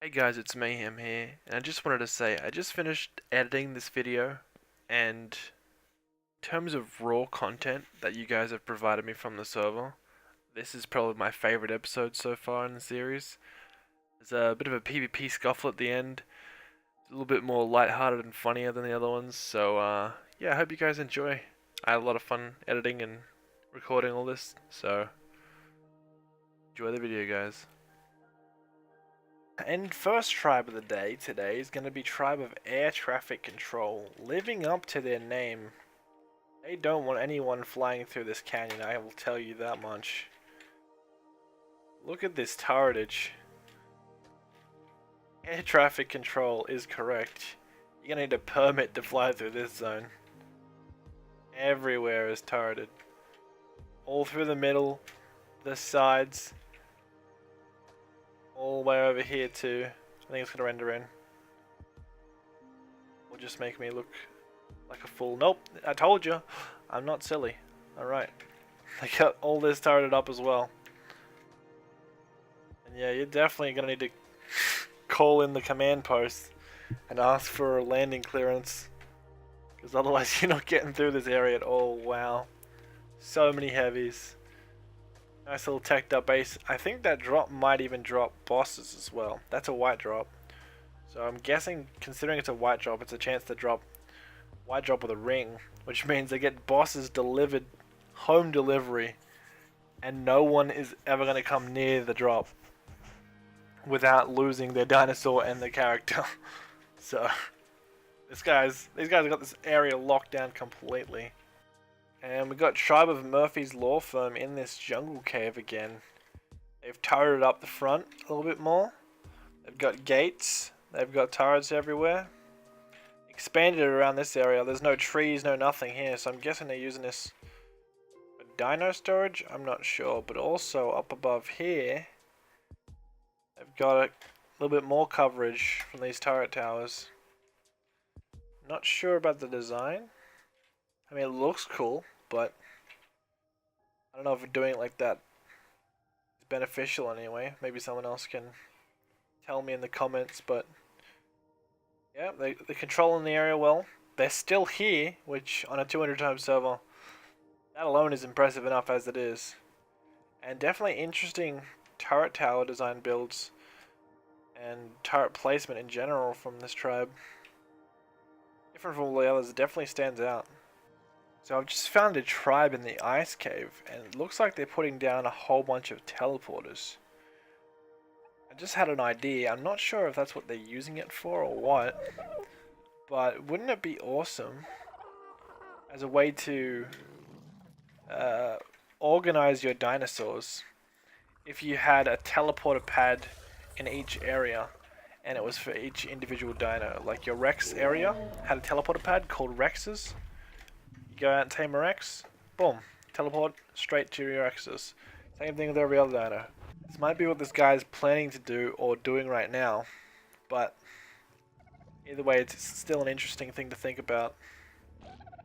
Hey guys, it's Mayhem here, and I just wanted to say I just finished editing this video, and in terms of raw content that you guys have provided me from the server, this is probably my favorite episode so far in the series. There's a bit of a PvP scuffle at the end, a little bit more lighthearted and funnier than the other ones, so yeah, I hope you guys enjoy. I had a lot of fun editing and recording all this, so enjoy the video, guys. And first tribe of the day today is going to be Tribe of Air Traffic Control. Living up to their name, they don't want anyone flying through this canyon, I will tell you that much. Look at this turretage. Air Traffic Control is correct. You're going to need a permit to fly through this zone. Everywhere is turreted. All through the middle, the sides. All the way over here too. I think it's gonna render in. Or just make me look like a fool. Nope, I told you. I'm not silly. Alright. They got all this started up as well. And yeah, you're definitely gonna need to call in the command post and ask for a landing clearance. Because otherwise you're not getting through this area at all. Wow. So many heavies. Nice little teched up base. I think that drop might even drop bosses as well. That's a white drop. So I'm guessing, considering it's a white drop, it's a chance to drop white drop with a ring. Which means they get bosses delivered, home delivery. And no one is ever going to come near the drop without losing their dinosaur and their character. So, these guys have got this area locked down completely. And we got Tribe of Murphy's Law Firm in this jungle cave again. They've turreted up the front a little bit more. They've got gates. They've got turrets everywhere. Expanded it around this area. There's no trees, no nothing here. So I'm guessing they're using this for dino storage. I'm not sure. But also up above here, they've got a little bit more coverage from these turret towers. Not sure about the design. I mean, it looks cool, but I don't know if doing it like that is beneficial anyway. Maybe someone else can tell me in the comments, but yeah, they're controlling the area well. They're still here, which on a 200 time server, that alone is impressive enough as it is. And definitely interesting turret tower design builds and turret placement in general from this tribe. Different from all the others, it definitely stands out. So I've just found a tribe in the ice cave, and it looks like they're putting down a whole bunch of teleporters. I just had an idea. I'm not sure if that's what they're using it for or what, but wouldn't it be awesome as a way to organize your dinosaurs if you had a teleporter pad in each area and it was for each individual dino? Like your Rex area had a teleporter pad called Rexes. Go out and tame a Rex, boom, teleport straight to your Rexes. Same thing with every other dino. This might be what this guy is planning to do or doing right now, but either way, it's still an interesting thing to think about.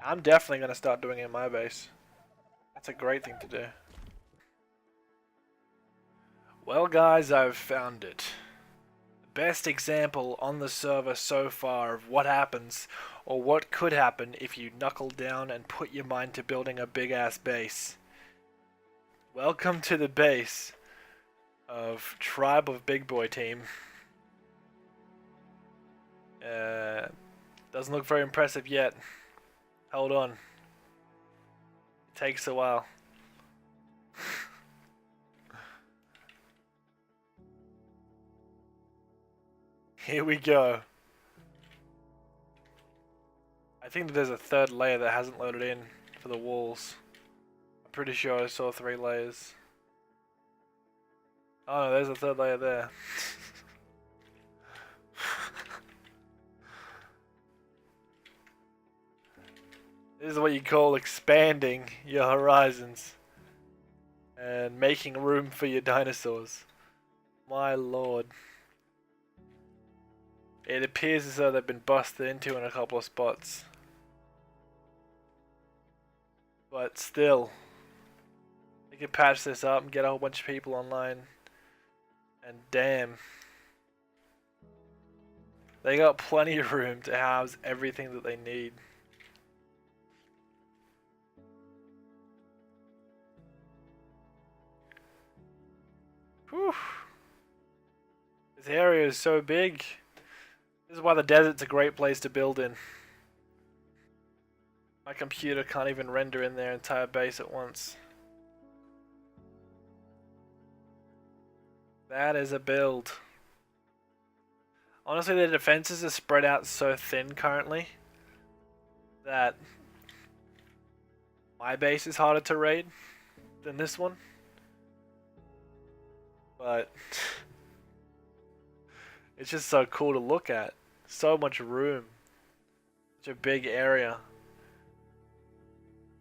I'm definitely going to start doing it in my base. That's a great thing to do. Well guys, I've found it. Best example on the server so far of what happens or what could happen if you knuckle down and put your mind to building a big ass base. Welcome to the base of Tribe of Big Boy Team. Doesn't look very impressive yet. Hold on. It takes a while. Here we go. I think that there's a third layer that hasn't loaded in for the walls. I'm pretty sure I saw 3 layers. Oh no, there's a third layer there. This is what you call expanding your horizons and making room for your dinosaurs. My lord. It appears as though they've been busted into in a couple of spots. But still, they could patch this up and get a whole bunch of people online. And damn, They got plenty of room to house everything that they need. Whew. This area is so big. This is why the desert's a great place to build in. My computer can't even render in their entire base at once. That is a build. Honestly, their defenses are spread out so thin currently that my base is harder to raid than this one. But it's just so cool to look at. So much room. Such a big area.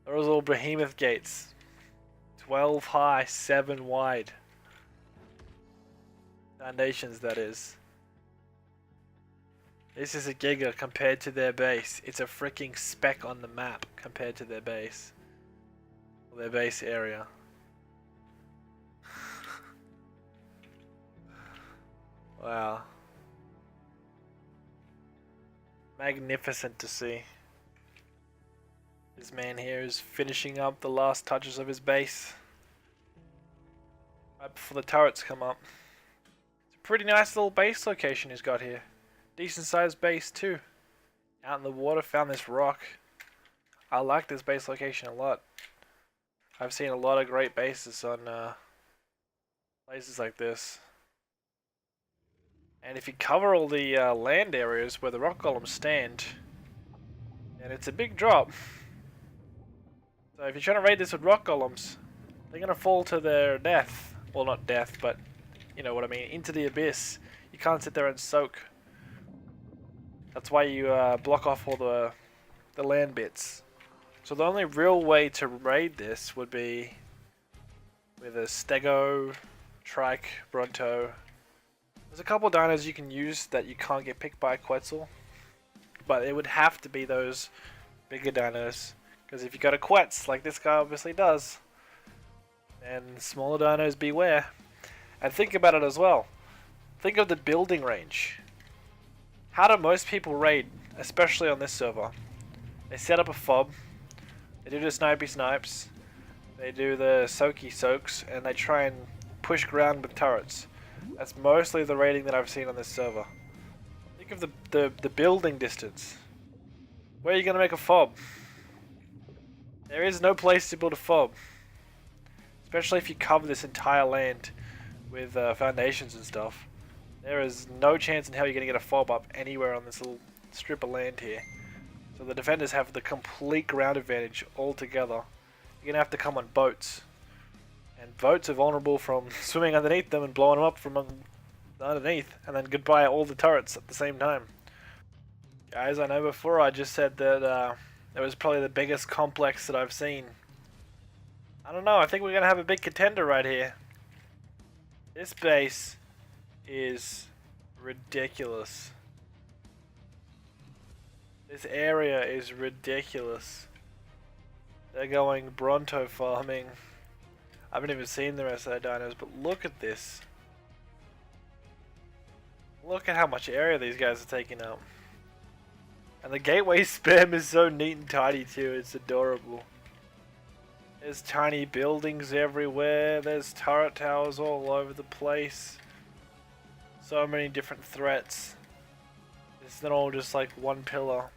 Those little behemoth gates. 12 high, 7 wide. Foundations, that is. This is a giga compared to their base. It's a freaking speck on the map compared to their base. Their base area. Wow. Magnificent to see. This man here is finishing up the last touches of his base. Right before the turrets come up. It's a pretty nice little base location he's got here. Decent sized base too. Out in the water, found this rock. I like this base location a lot. I've seen a lot of great bases on places like this. And if you cover all the land areas where the rock golems stand, then it's a big drop. So if you're trying to raid this with rock golems, they're going to fall to their death. Well, not death, but you know what I mean. Into the abyss. You can't sit there and soak. That's why you block off all the land bits. So the only real way to raid this would be with a Stego, Trike, Bronto. There's a couple of dinos you can use that you can't get picked by Quetzal. But it would have to be those bigger dinos. Because if you got a Quetz, like this guy obviously does, then smaller dinos beware. And think about it as well. Think of the building range. How do most people raid, especially on this server? They set up a fob, they do the snipey snipes, they do the soaky soaks, and they try and push ground with turrets. That's mostly the raiding that I've seen on this server. Think of the building distance. Where are you going to make a fob? There is no place to build a fob. Especially if you cover this entire land with foundations and stuff. There is no chance in hell you're going to get a fob up anywhere on this little strip of land here. So the defenders have the complete ground advantage altogether. You're going to have to come on boats. And boats are vulnerable from swimming underneath them and blowing them up from underneath. And then goodbye all the turrets at the same time. Guys, I know before I just said that it was probably the biggest complex that I've seen. I don't know, I think we're going to have a big contender right here. This base is ridiculous. This area is ridiculous. They're going Bronto farming. I haven't even seen the rest of the dinos, but look at this. Look at how much area these guys are taking up. And the gateway spam is so neat and tidy too, it's adorable. There's tiny buildings everywhere, there's turret towers all over the place. So many different threats. It's not all just like one pillar.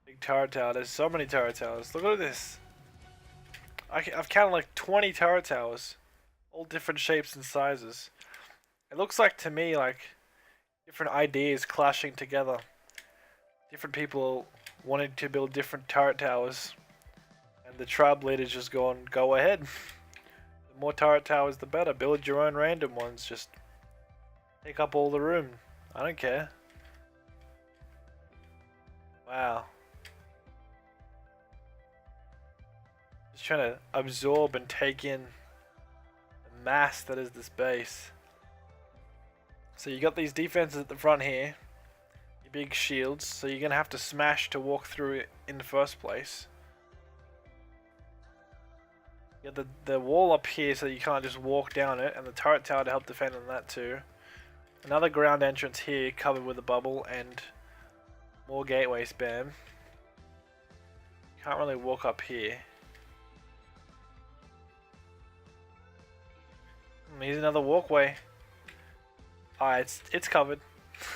Big turret tower, there's so many turret towers. Look at this. I've counted like 20 turret towers. All different shapes and sizes. It looks like to me like different ideas clashing together. Different people wanting to build different turret towers. And the tribe leader's just gone, go ahead. The more turret towers the better. Build your own random ones. Just take up all the room. I don't care. Wow. Just trying to absorb and take in the mass that is this base. So you got these defenses at the front here. Your big shields. So you're going to have to smash to walk through it in the first place. You got the wall up here so you can't just walk down it. And the turret tower to help defend on that too. Another ground entrance here covered with a bubble and more gateway spam. Can't really walk up here. Here's another walkway. It's covered.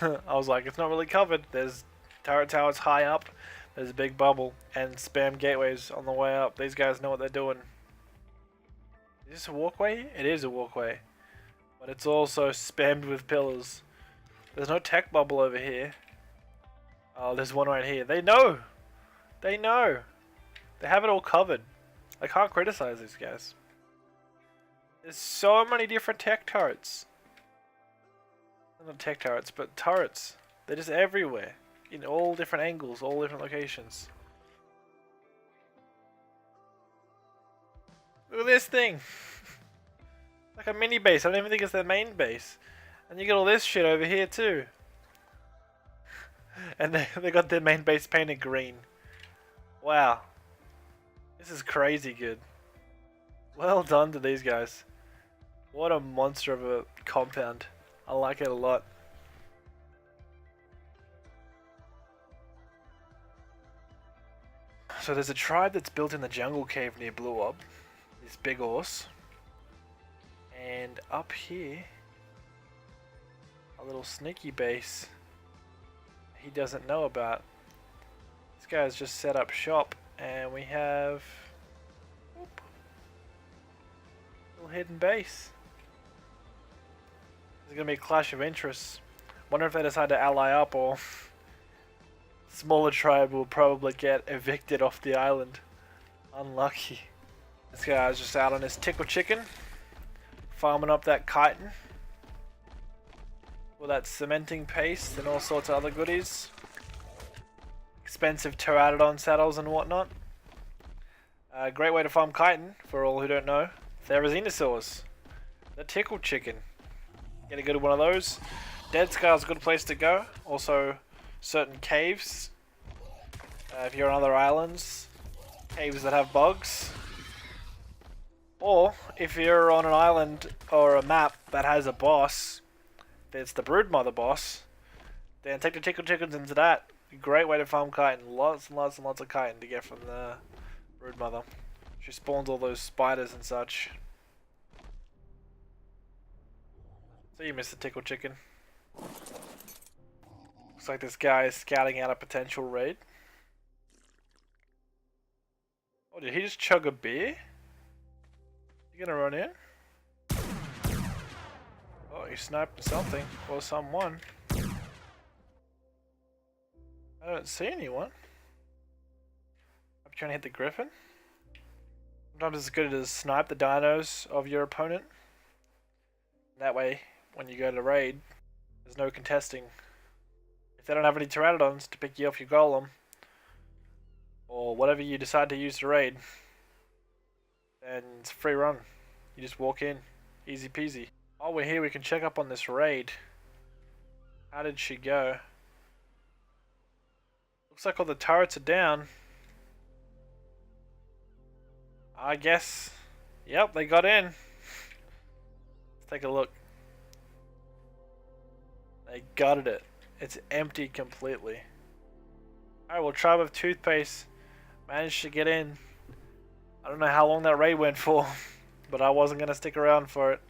I was like, it's not really covered. There's turret towers high up. There's a big bubble and spam gateways on the way up. These guys know what they're doing. Is this a walkway? It is a walkway. But it's also spammed with pillars. There's no tech bubble over here. Oh, there's one right here. They know! They know! They have it all covered. I can't criticize these guys. There's so many different tech turrets. Not tech turrets, but turrets. They're just everywhere. In all different angles, all different locations. Look at this thing! Like a mini base. I don't even think it's their main base. And you got all this shit over here too. And they got their main base painted green. Wow. This is crazy good. Well done to these guys. What a monster of a compound. I like it a lot. So there's a tribe that's built in the jungle cave near Blue Ob. This big horse. And up here, a little sneaky base he doesn't know about. This guy's just set up shop and we have a little hidden base. There's gonna be a clash of interests. Wonder if they decide to ally up or smaller tribe will probably get evicted off the island. Unlucky. This guy's just out on his tickle chicken, farming up that chitin with that cementing paste and all sorts of other goodies. Expensive pteranodon saddles and whatnot. A great way to farm chitin, for all who don't know. Therizinosaurs. The tickle chicken. Get a good one of those. Dead Scar's a good place to go. Also, certain caves. If you're on other islands. Caves that have bugs. Or, if you're on an island or a map that has a boss, it's the Broodmother boss, then take the tickle chickens into that. Great way to farm chitin. Lots and lots and lots of chitin to get from the Broodmother. She spawns all those spiders and such. So you missed the tickle chicken. Looks like this guy is scouting out a potential raid. Oh, did he just chug a beer? You gonna run in? Oh, he sniped something or someone. I don't see anyone. I'm trying to hit the griffin. Sometimes it's good to snipe the dinos of your opponent. That way, when you go to raid, there's no contesting. If they don't have any pteranodons to pick you off your golem, or whatever you decide to use to raid, then it's a free run. You just walk in, easy peasy. While we're here, we can check up on this raid. How did she go? Looks like all the turrets are down. I guess. Yep, they got in. Let's take a look. They gutted it. It's empty completely. Alright, well, Tribe of Toothpaste managed to get in. I don't know how long that raid went for, but I wasn't going to stick around for it.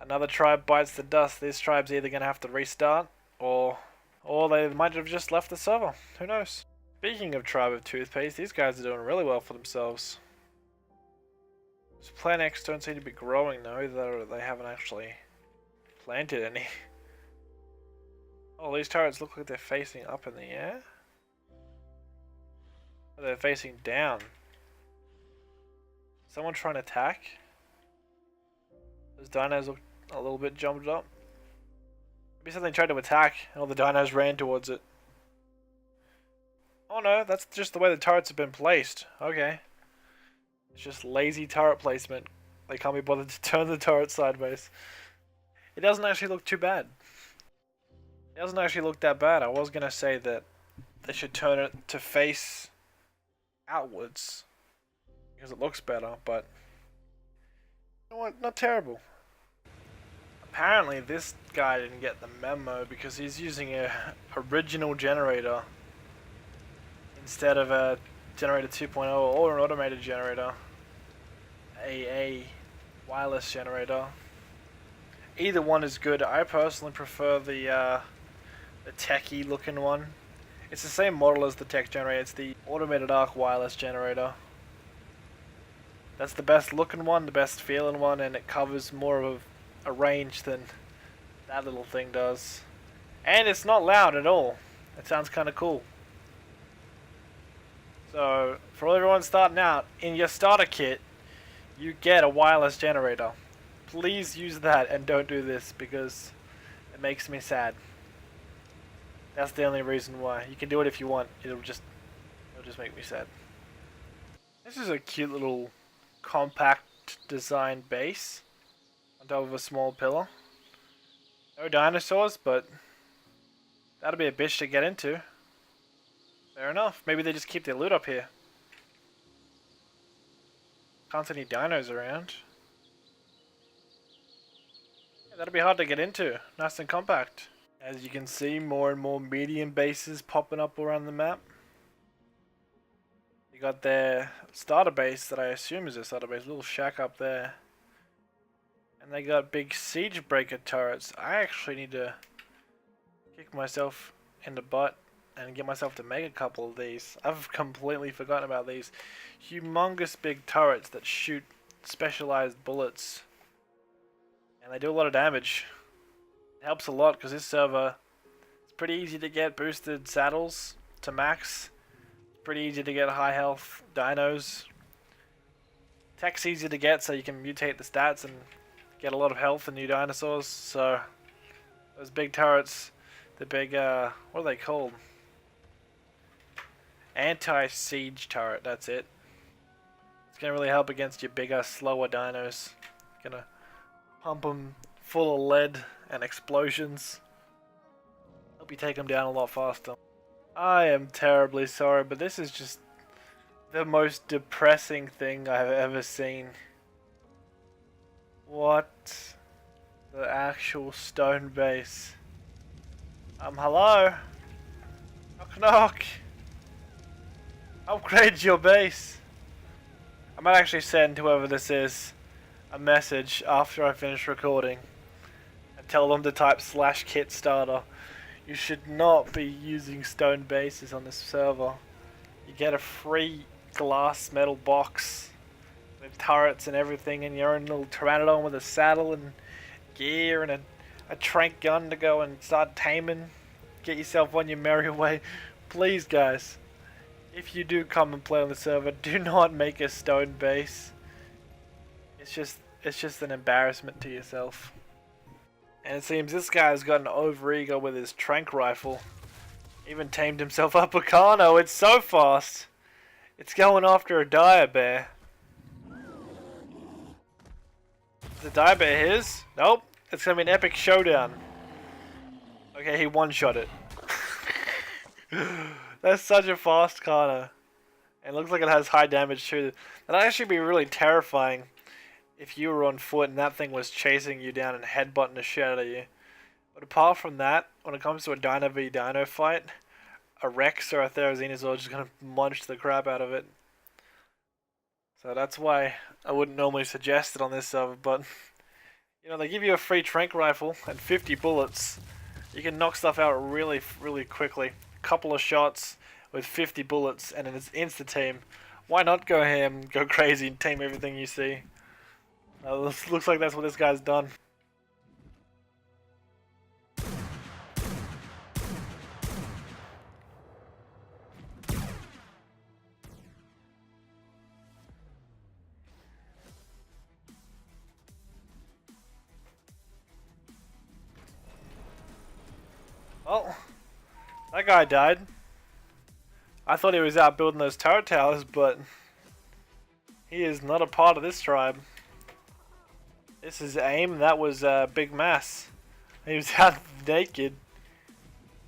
Another tribe bites the dust. This tribe's either going to have to restart, or they might have just left the server. Who knows? Speaking of Tribe of Toothpaste, these guys are doing really well for themselves. These Plant X don't seem to be growing though, either they haven't actually planted any. Oh, these turrets look like they're facing up in the air. Or they're facing down. Someone trying to attack? Those dinos look a little bit jumped up. Maybe something tried to attack and all the dinos ran towards it. Oh no, that's just the way the turrets have been placed. Okay. It's just lazy turret placement. They can't be bothered to turn the turret sideways. It doesn't actually look too bad. It doesn't actually look that bad. I was gonna say that they should turn it to face outwards because it looks better, but you know what? Not terrible. Apparently this guy didn't get the memo because he's using a original generator instead of a generator 2.0 or an automated generator, a wireless generator. Either one is good. I personally prefer the techie looking one. It's the same model as the tech generator. It's the automated ARK wireless generator. That's the best looking one, the best feeling one, and it covers more of a range than that little thing does. And it's not loud at all. It sounds kind of cool. So, for everyone starting out, in your starter kit, you get a wireless generator. Please use that and don't do this because it makes me sad. That's the only reason why. You can do it if you want. It'll just make me sad. This is a cute little compact design base on top of a small pillar. No dinosaurs, but that'll be a bitch to get into. Fair enough. Maybe they just keep their loot up here. Can't see any dinos around. Yeah, that'll be hard to get into. Nice and compact. As you can see, more and more medium bases popping up around the map. You got their starter base that I assume is a starter base, little shack up there. And they got big siege breaker turrets. I actually need to kick myself in the butt and get myself to make a couple of these. I've completely forgotten about these humongous big turrets that shoot specialized bullets. And they do a lot of damage. It helps a lot because this server, it's pretty easy to get boosted saddles to max. It's pretty easy to get high health dinos. Tech's easy to get so you can mutate the stats and get a lot of health and new dinosaurs. So those big turrets, the big, what are they called? Anti-siege turret, that's it. It's going to really help against your bigger, slower dinos. Gonna pump them full of lead and explosions. Hope you take them down a lot faster. I am terribly sorry, but this is just the most depressing thing I've ever seen. What the actual stone base? Hello? Knock knock. Upgrade your base. I might actually send whoever this is a message after I finish recording and tell them to type /kit starter. You should not be using stone bases on this server. You get a free glass metal box with turrets and everything, and your own little pteranodon with a saddle and gear and a trank gun to go and start taming. Get yourself on your merry way. Please guys, if you do come and play on the server, do not make a stone base. It's just an embarrassment to yourself. And it seems this guy's got an overego with his trank rifle. Even tamed himself up a Carno. It's so fast. It's going after a dire bear. Is the dire bear his? Nope. It's gonna be an epic showdown. Okay, he one-shot it. That's such a fast Carno. And it looks like it has high damage too. That'd actually be really terrifying if you were on foot and that thing was chasing you down and headbutting the shit out of you. But apart from that, when it comes to a Dino v Dino fight, a Rex or a Therizinosaur is just going to munch the crap out of it. So that's why I wouldn't normally suggest it on this server, but you know, they give you a free trank rifle and 50 bullets. You can knock stuff out really, really quickly. A couple of shots with 50 bullets and it's insta-team. Why not go ham, go crazy and tame everything you see? Looks like that's what this guy's done. Well, that guy died. I thought he was out building those turret towers, but he is not a part of this tribe. This is AIM, that was Big Mass. He was out naked.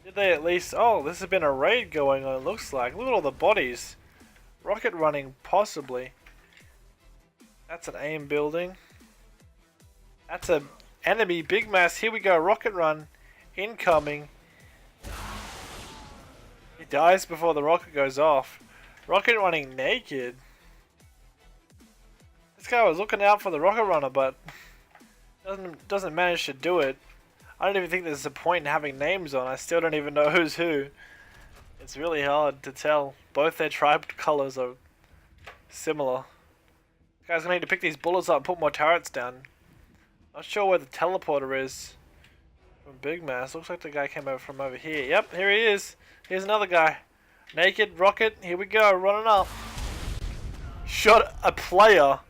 Did they at least... Oh, this has been a raid going on, it looks like. Look at all the bodies. Rocket running, possibly. That's an AIM building. That's a enemy Big Mass. Here we go. Rocket run incoming. He dies before the rocket goes off. Rocket running naked. This guy was looking out for the rocket runner, but doesn't manage to do it. I don't even think there's a point in having names on. I still don't even know who's who. It's really hard to tell. Both their tribe colors are similar. This guy's gonna need to pick these bullets up and put more turrets down. Not sure where the teleporter is from Big Mass. Looks like the guy came over from over here. Yep, here he is. Here's another guy. Naked, rocket, here we go, running up. Shot a player.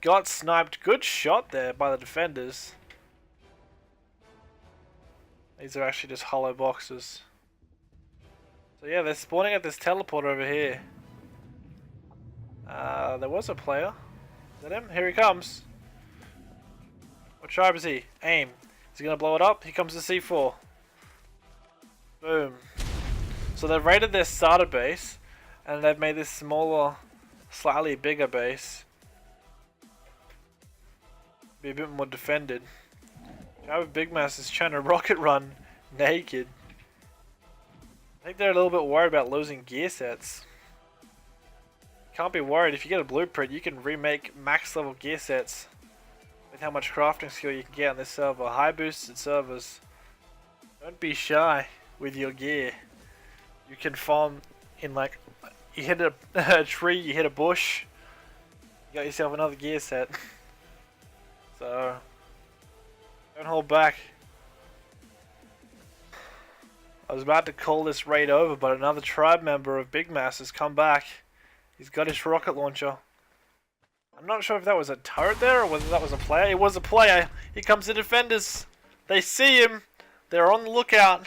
Got sniped. Good shot there by the defenders. These are actually just hollow boxes. So yeah, they're spawning at this teleporter over here. There was a player. Is that him? Here he comes. What tribe is he? Aim. Is he gonna blow it up? Here comes the C4. Boom. So they've raided their starter base, and they've made this smaller, slightly bigger base. Be a bit more defended. Guy with Big Mass is trying to rocket run naked. I think they're a little bit worried about losing gear sets. Can't be worried. If you get a blueprint, you can remake max level gear sets with how much crafting skill you can get on this server. High boosted servers. Don't be shy with your gear. You can farm in like, you hit a tree, you hit a bush, you got yourself another gear set. So, don't hold back. I was about to call this raid over, but another tribe member of Big Mass has come back. He's got his rocket launcher. I'm not sure if that was a turret there or whether that was a player. It was a player. Here comes the defenders. They see him. They're on the lookout.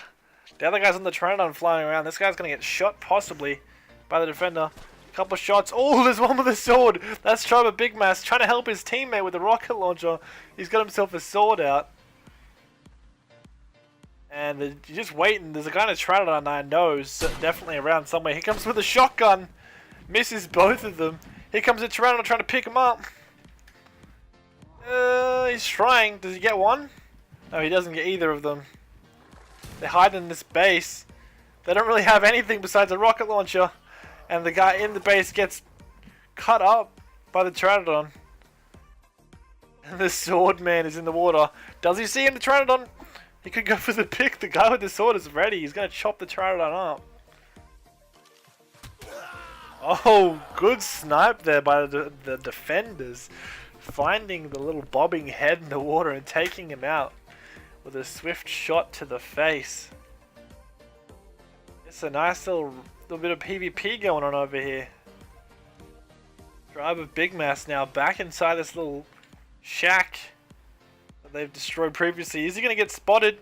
The other guy's on the Pteranodon flying around. This guy's going to get shot possibly by the defender. A couple of shots. Oh, there's one with a sword. That's Tribe of Big Mass trying to help his teammate with a rocket launcher. He's got himself a sword out. And you're just waiting. There's a guy in a Pteranodon I know is definitely around somewhere. He comes with a shotgun. Misses both of them. Here comes a Pteranodon trying to pick him up. He's trying. Does he get one? No, he doesn't get either of them. They hide in this base. They don't really have anything besides a rocket launcher. And the guy in the base gets cut up by the Pteranodon. And the sword man is in the water. Does he see him, the Pteranodon? He could go for the pick. The guy with the sword is ready. He's going to chop the Pteranodon up. Oh, good snipe there by the defenders. Finding the little bobbing head in the water and taking him out with a swift shot to the face. It's a nice little bit of PvP going on over here. Tribe of Big Mass now back inside this little shack that they've destroyed previously. Is he going to get spotted?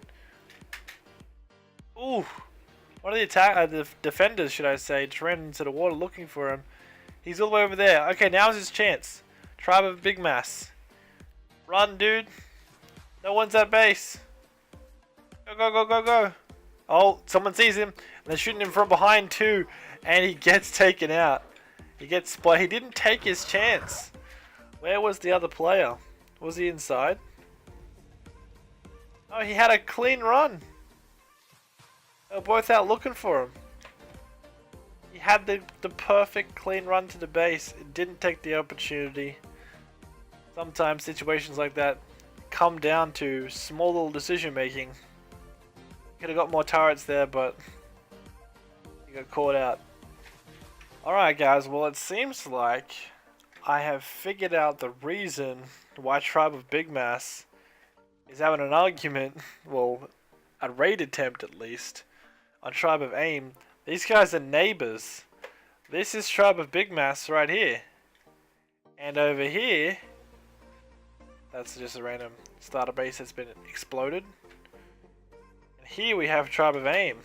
Ooh. One of the defenders, should I say, just ran into the water looking for him. He's all the way over there. Okay, now's his chance. Tribe of Big Mass. Run, dude. No one's at base. Go, go, go, go, go. Oh, someone sees him. And they're shooting him from behind too. And he gets taken out. He gets spotted. He didn't take his chance. Where was the other player? Was he inside? Oh, he had a clean run. They were both out looking for him. He had the perfect clean run to the base. It didn't take the opportunity. Sometimes situations like that come down to small little decision making. Could have got more turrets there, but he got caught out. Alright guys, well it seems like I have figured out the reason why Tribe of Big Mass is having an argument, well, a raid attempt at least, on Tribe of AIM. These guys are neighbors. This is Tribe of Big Mass right here. And over here, that's just a random starter base that's been exploded. And here we have Tribe of AIM.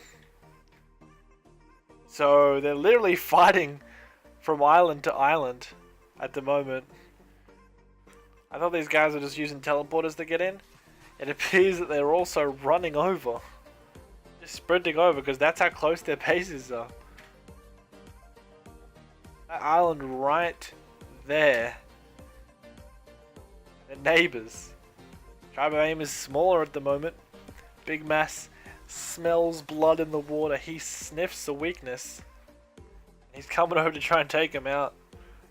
So they're literally fighting from island to island at the moment. I thought these guys were just using teleporters to get in. It appears that they're also running over. Just sprinting over because that's how close their bases are. That island right there. They're neighbors. Tribe of Aim is smaller at the moment. Big Mass smells blood in the water. He sniffs the weakness. He's coming over to try and take him out.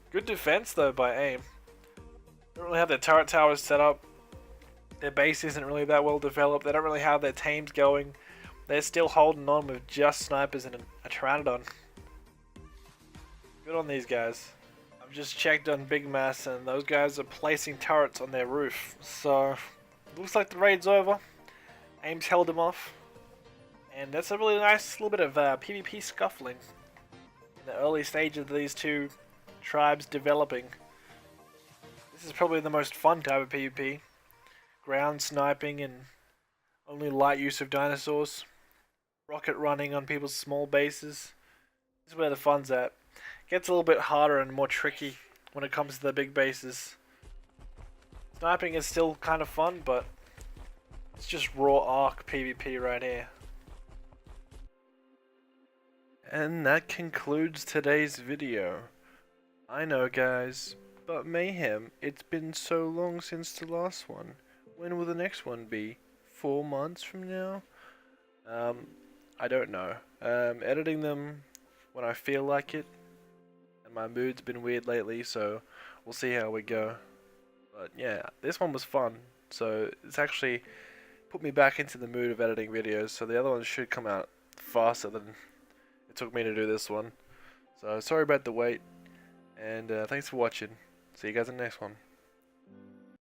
Good defense though by Aim. They don't really have their turret towers set up. Their base isn't really that well developed. They don't really have their teams going. They're still holding on with just snipers and a Pteranodon. Good on these guys. I've just checked on Big Mass and those guys are placing turrets on their roof. So, looks like the raid's over. Aim's held them off. And that's a really nice little bit of PvP scuffling. In the early stage of these two tribes developing. This is probably the most fun type of PvP. Ground sniping and only light use of dinosaurs. Rocket running on people's small bases. This is where the fun's at. Gets a little bit harder and more tricky when it comes to the big bases. Sniping is still kind of fun, but it's just raw ARK PvP right here. And that concludes today's video. I know guys, but Mayhem, it's been so long since the last one. When will the next one be? 4 months from now? I don't know. Editing them when I feel like it. And my mood's been weird lately, so we'll see how we go. But yeah, this one was fun. So it's actually put me back into the mood of editing videos. So the other ones should come out faster than it took me to do this one. So sorry about the wait. And thanks for watching. See you guys in the next one.